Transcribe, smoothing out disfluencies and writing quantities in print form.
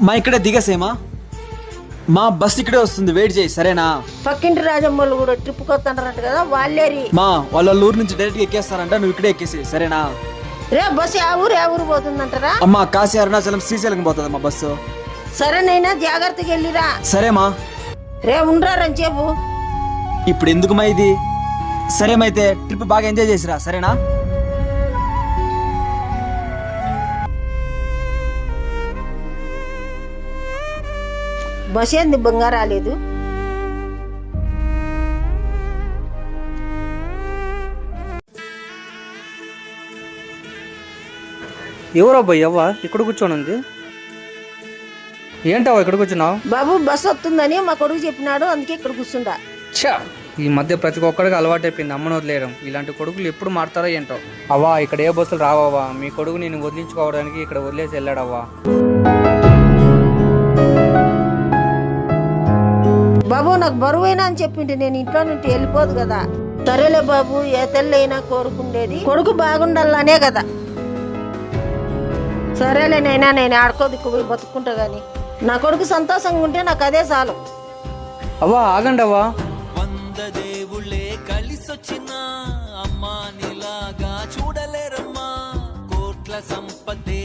మా ఇక్కడే దిగసేమా, మా బస్ ఇక్కడే వస్తుంది, వెయిట్ చేయి సరేనా? పక్కింటి రాజమ్మోళ్ళు కూడా ట్రిప్ కొత్తంటారంట కదా, వాళ్ళేరి. మా వాళ్ళ ఊరు నుంచి డైరెక్ట్ ఎక్కేస్తారంట, నువ్వు ఇక్కడే ఎక్కేసి సరేనా? రే బస్సు ఆ ఊరు పోతుందంటారా? అమ్మా కాశీ అరుణాచలం శ్రీశైలం పోతుంది మా బస్సు. సరేనైనా జాగ్రత్తగా వెళ్ళిరా. సరేమా. రే ఉండరారని చెప్పు. ఇప్పుడు ఎందుకుమా ఇది? సరేమైతే ట్రిప్ బాగా ఎంజాయ్ చేసిరా సరేనా? బస్ ఏంది బంగా రాలేదు? ఎవరబ్బా ఎవ్వ ఇక్కడ కూర్చొని ఉంది? ఏంటవ్వ ఇక్కడ కూర్చున్నావు? బాబు బస్ వస్తుందని మా కొడుకు చెప్పినాడు, అందుకే ఇక్కడ కూర్చుంటా. ఛా, ఈ మధ్య ప్రతి ఒక్కడికి అలవాటైపోయింది అమ్మను వదిలేయడం. ఇలాంటి కొడుకులు ఎప్పుడు మారుతారో ఏంటో. అవ్వా ఇక్కడ ఏ బస్సులు రావవ్వా, మీ కొడుకు నేను వదిలించుకోవడానికి ఇక్కడ వదిలేసి వెళ్ళాడవ్వా. బాబు నాకు బరువైనా అని చెప్పింటే నేను ఇంట్లో నుండి వెళ్ళిపోదు కదా. సరేలే బాబు, ఏ తల్లైనా కోరుకుండేది కొడుకు బాగుండాలనే కదా. సరేలే నైనా, నేను ఆడుకోదిక్కు పోయి బతుకుంటా గాని నా కొడుకు సంతోషంగా ఉంటే నాకు అదే చాలు. అవ్వా ఆగండి అవ్వా. వంద దేవుళ్ళే కలిసొచ్చిన అమ్మా